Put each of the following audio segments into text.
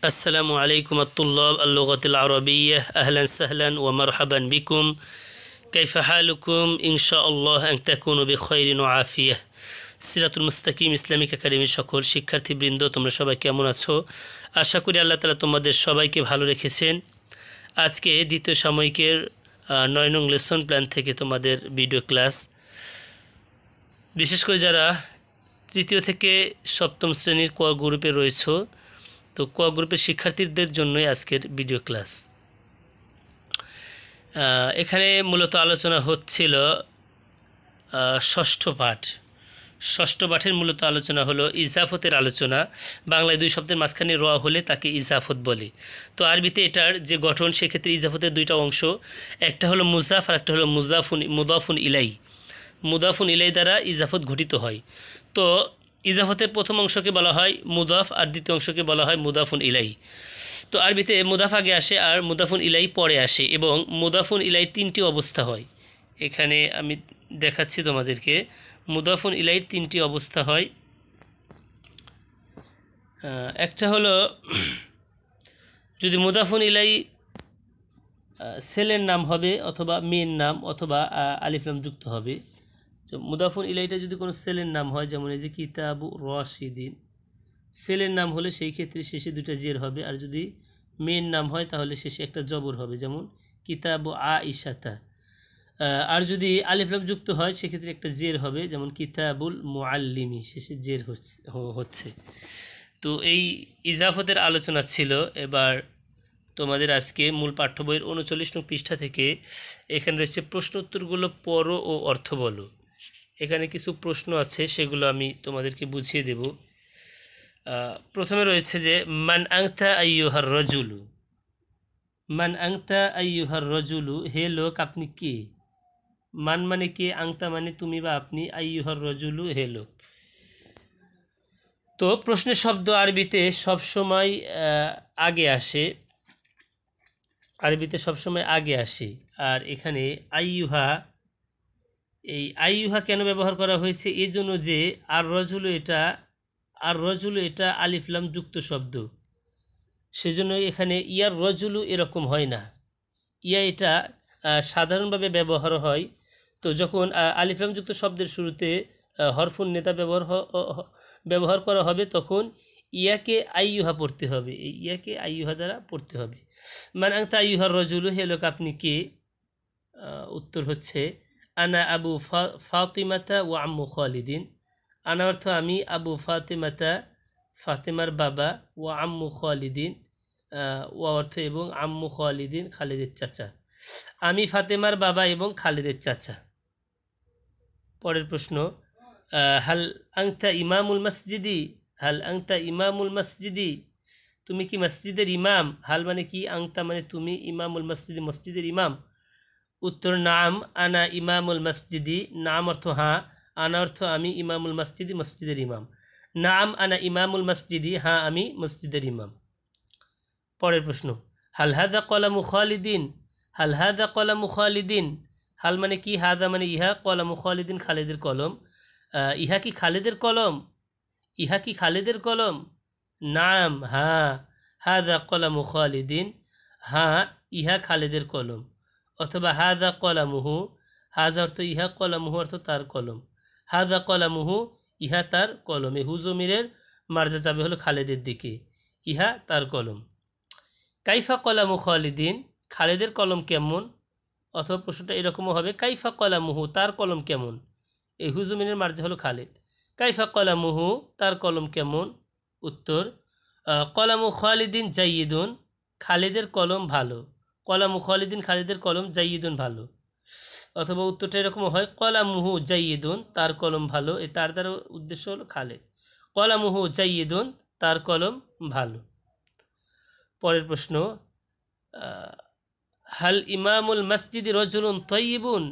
السلام عليكم الطلاب اللغة العربية أهلا سهلا ومرحبا بكم كيف حالكم إن شاء الله أن تكونوا بخير وعافية সিরাতুল মুস্তাকিম ইসলামিক একাডেমির সকল শিক্ষার্থীবৃন্দ তোমরা সবাই কেমন আছো? আশা করি আল্লাহ তাআলা তোমাদের সবাইকে ভালো রেখেছেন। আজকে দ্বিতীয় সাময়িকের 9 নং লেসন প্ল্যান থেকে তোমাদের ভিডিও ক্লাস, বিশেষ করে যারা তৃতীয় থেকে সপ্তম শ্রেণীর ক গ্রুপে রয়েছে, তো ক গ্রুপের শিক্ষার্থীদের জন্যই আজকের ভিডিও ক্লাস। এখানে মূলত আলোচনা হচ্ছিল ষষ্ঠ পাঠের মূলত আলোচনা হলো ইজাফতের আলোচনা। বাংলায় দুই শব্দের মাঝখানে র হলে তাকে ইজাফত বলে। তো আরবিতে এটার যে গঠন, সেক্ষেত্রে ইজাফতের দুইটা অংশ, একটা হলো মুজাফ আর একটা হলো মুদাফুন ইলাই। মুদাফুন ইলাই দ্বারা ইজাফত ঘটিত হয়। তো ইজাফতের প্রথম অংশকে বলা হয় মুদাফ আর দ্বিতীয় অংশকে বলা হয় মুদাফুন ইলাই। তো আরবিতে মুদাফ আগে আসে আর মুদাফুন ইলাই পরে আসে, এবং মুদাফুন ইলাই তিনটি অবস্থা হয়। এখানে আমি দেখাচ্ছি তোমাদেরকে, মুদাফুন ইলাইয়ের তিনটি অবস্থা হয়। একটা হলো যদি মুদাফুন ইলাই ছেলের নাম হবে অথবা মেয়ের নাম অথবা আলিফ লাম যুক্ত হবে। তো মুদাফুন ইলাইটা যদি কোনো ছেলের নাম হয়, যেমন এই যে কিতাবু রাশিদিন, ছেলের নাম হলে সেই ক্ষেত্রে শেষে দুটো জের হবে, আর যদি মেয়ের নাম হয় তাহলে শেষে একটা জবর হবে, যেমন কিতাবু আইশাতা। আর যদি আলিফ লাম যুক্ত হয় সেক্ষেত্রে একটা জের হবে, যেমন কিতাবুল মুআল্লিমি, শেষে জের হচ্ছে। তো এই ইজাফতের আলোচনা ছিল। এবার তোমাদের আজকে মূল পাঠ্য বইয়ের 39 নং পৃষ্ঠা থেকে এখানে রয়েছে প্রশ্ন উত্তরগুলো পড়ো ও অর্থ বলো। এখানে কিছু প্রশ্ন আছে, সেগুলো আমি তোমাদেরকে বুঝিয়ে দেব। প্রথমে রয়েছে যে মান আংতা আইয়ুহার রজুলু। মান আংতা আইয়ুহার রজুলু, হে লোক আপনি কে। মান মানে কে, আংতা মানে তুমি বা আপনি, আইয়ুহার রজুলু হে লোক। তো প্রশ্নের শব্দ আরবিতে সবসময় আগে আসে, আর এখানে আইয়ুহা, এই আইয়ুহা কেন ব্যবহার করা হয়েছে? এই জন্য যে আর রজুলু এটা আলিফ লাম যুক্ত শব্দ, সেজন্য এখানে ইয়ার রজুলু এরকম হয় না। ইয়া এটা সাধারণভাবে ব্যবহার হয়। তো যখন আলিফ লাম যুক্ত শব্দের শুরুতে হরফুন নেতা ব্যবহার করা হবে, তখন ইয়াকে আইয়ুহা পড়তে হবে, এই ইয়াকে আইয়ুহা দ্বারা পড়তে হবে। মানে আংতা আইয়ুহার রজুলু, হে লোক আপনি কে। উত্তর হচ্ছে আনা আবু ফাতিমাতা ও আম্মু খালিদিন। আনা অর্থ আমি, আবু ফাতিমাতা ফাতেমার বাবা, ও আম্মু খালিদিন ও অর্থ এবং, আম্মু খালিদিন খালিদের চাচা। আমি ফাতেমার বাবা এবং খালিদের চাচা। পরের প্রশ্ন, হাল আংতা ইমামুল মসজিদি। হাল আংতা ইমামুল মসজিদি, তুমি কি মসজিদের ইমাম। হাল মানে কি, আংতা মানে তুমি, ইমামুল মসজিদি মসজিদের ইমাম। উত্তর নাম আনা ইমামুল মসজিদি। নাম অর্থ হ্যাঁ, আনা অর্থ আমি, ইমামুল মসজিদি মসজিদের ইমাম। নাম আনা ইমামুল মসজিদি, হ্যাঁ আমি মসজিদের ইমাম। পরের প্রশ্ন, হাল হাদা কলামু খালিদিন। হাল হাদা কলামু খালিদিন, হাল মানে কি, হাদা মানে ইহা, কলামু খালিদিন খালিদের কলম। ইহা কি খালিদের কলম। ইহা কি খালিদের কলম। নাম হ্যাঁ, হাদা কলামু খালিদিন, হ্যাঁ ইহা খালিদের কলম। অথবা হাদা কলামুহু, হাজা অর্থ ইহা, কলামুহু অর্থ তার কলম। হাদা কলামুহু, ইহা তার কলম। এই হুজমিরের মার্জা যাবে হলো খালেদের দিকে, ইহা তার কলম। কাইফা কলামু খালিদিন, খালেদের কলম কেমন। অথবা প্রশ্নটা এরকমও হবে, কাইফা কলামুহু, তার কলম কেমন। এই হুজমিরের মার্জা হলো খালেদ। কাইফা কলামুহু, তার কলম কেমন। উত্তর কলামু খালিদিন জাইয়িদুন, খালিদের কলম ভালো। কলামু খালিদিন, খালিদের কলম, জাইয়িদুন ভালো। অথবা উত্তরটা এরকম হয়, কলামুহু জাইয়িদুন, তার কলম ভালো। এই তার দ্বারা উদ্দেশ্য হলো খালেদ। কলামুহু জাইয়িদুন, তার কলম ভালো। পরের প্রশ্ন, হাল ইমামুল মসজিদি রজুলুন তয়্যিবুন,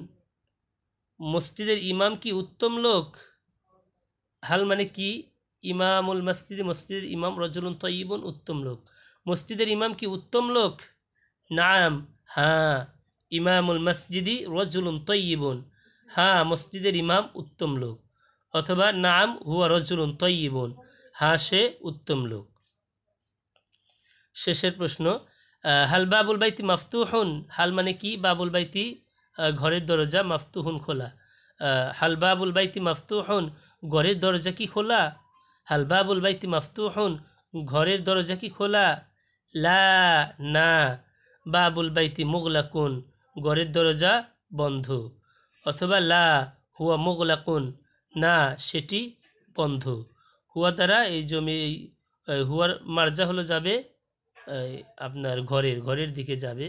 মসজিদের ইমাম কি উত্তম লোক। হাল মানে কি, ইমামুল মসজিদি মসজিদের ইমাম, রজুলুন তয়্যিবুন উত্তম লোক। মসজিদের ইমাম কি উত্তম লোক। নাম হ্যাঁ, ইমামুল মসজিদি রজুলুন তয়্যিবুন, হ্যাঁ মসজিদের ইমাম উত্তম লোক। অথবা নাম হুয়া রজুলুন তয়্যিবুন, হ্যাঁ সে উত্তম লোক। শেষের প্রশ্ন, হাল বাবুল বাইতি মাফতুহুন, হাল মানে কি, বাবুল বাইতি ঘরের দরজা, মাফতুহুন খোলা। হাল বাবুল বাইতি মাফতুহুন, ঘরের দরজা কি খোলা? হাল বাবুল বাইতি মাফতুহুন, ঘরের দরজা কি খোলা? লা, না। বাবুল বাইতি মুগলাকুন, ঘরের দরজা বন্ধ। অথবা লা হুয়া মুগলাকুন, না সেটি বন্ধ। হুয়া দ্বারা এই জমি, হুয়ার মার্জা হলো যাবে আপনার ঘরের দিকে যাবে,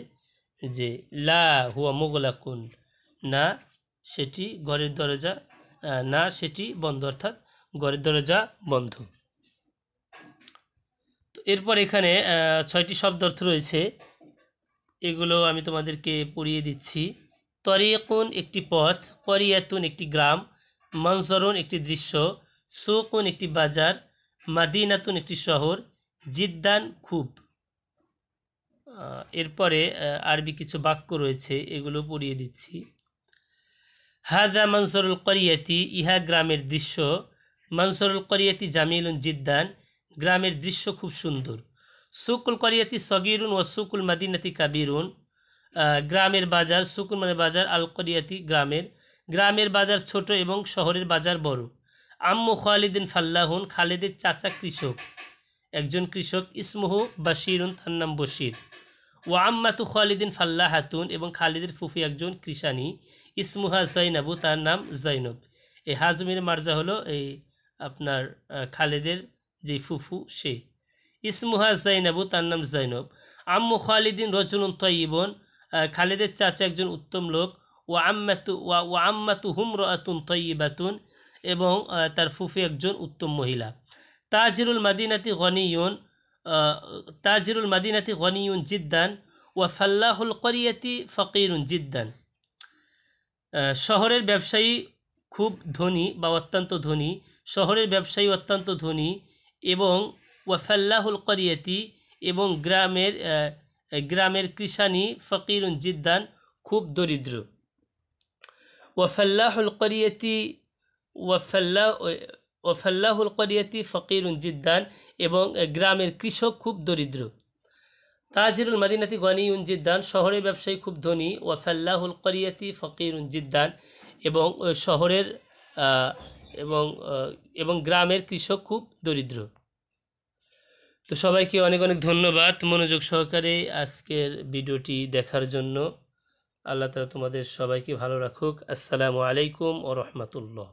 যে লা হুয়া মুগলাকুন, না সেটি ঘরের দরজা, না সেটি বন্ধ, অর্থাৎ ঘরের দরজা বন্ধ। তো এরপর এখানে 6টি শব্দ অর্থ রয়েছে, এগুলো আমি তোমাদেরকে পড়িয়ে দিচ্ছি। তরিকুন একটি পথ, করিয়াতুন একটি গ্রাম, মনজরুন একটি দৃশ্য, সুকুন একটি বাজার, মাদিনাতুন একটি শহর, জিদ্দান খুব। এরপরে আরবি কিছু বাক্য রয়েছে, এগুলো পড়িয়ে দিচ্ছি। হাদা মনসরুল করিয়াতি, ইহা গ্রামের দৃশ্য। মনসরুল করিয়াতি জামিলুন জিদ্দান, গ্রামের দৃশ্য খুব সুন্দর। সুকুল করিয়াতি সগিরুন ও সুকুল মাদিনাতি কাবিরুন, গ্রামের বাজার, সুকুল মানে বাজার, আল করিয়াতি গ্রামের বাজার ছোট এবং শহরের বাজার বড়। আম্মু খালিদিন ফাল্লাহুন, খালেদের চাচা কৃষক, একজন কৃষক। ইসমুহু বাশিরুন, তার নাম বশির। ও আম্মাতু খালিদিন ফাল্লাহাতুন, এবং খালিদের ফুফি একজন কৃষানী। ইসমুহা জৈনাবু, তার নাম জৈনব। এই হাজমির মার্জা হলো এই আপনার খালেদের যে ফুফু সে। ইসমুহা জৈনাবু, তার নাম জৈনব। আম্মু খালিদিন রজুলুন তয়্যিবুন, খালেদের চাচা একজন উত্তম লোক। ও আম্মাতু হুম রাতুন তয়্যিবাতুন, এবং তার ফুফি একজন উত্তম মহিলা। তাজিরুল মাদিনাতি গনিয়ুন, তাজিরুল মাদিনাতি গনিয়ুন জিদ্দান, ওয়া ফাল্লাহুল করিয়াতি ফকিরুন জিদ্দান, শহরের ব্যবসায়ী খুব ধনী বা অত্যন্ত ধনী, শহরের ব্যবসায়ী অত্যন্ত ধনী। এবং ওয়া ফাল্লাহুল করিয়াতি, এবং গ্রামের কৃষানী ফকিরুন জিদ্দান, খুব দরিদ্র। ওয়া ফাল্লাহুল করিয়াতি ওয়াফাল্লাহুল করিয়াতি ফকিরুন জিদ্দান, এবং গ্রামের কৃষক খুব দরিদ্র। তাজিরুল মাদিনাতি গনিয়ুন জিদ্দান, শহরের ব্যবসায়ী খুব ধনী। ওয়াফাল্লাহুল করিয়াতি ফকিরুন জিদ্দান, এবং শহরের এবং গ্রামের কৃষক খুব দরিদ্র। তো সবাইকে অনেক অনেক ধন্যবাদ মনোযোগ সহকারে আজকের ভিডিওটি দেখার জন্য। আল্লাহ তাআলা তোমাদের সবাইকে ভালো রাখুক। আসসালামু আলাইকুম ওয়া রাহমাতুল্লাহ।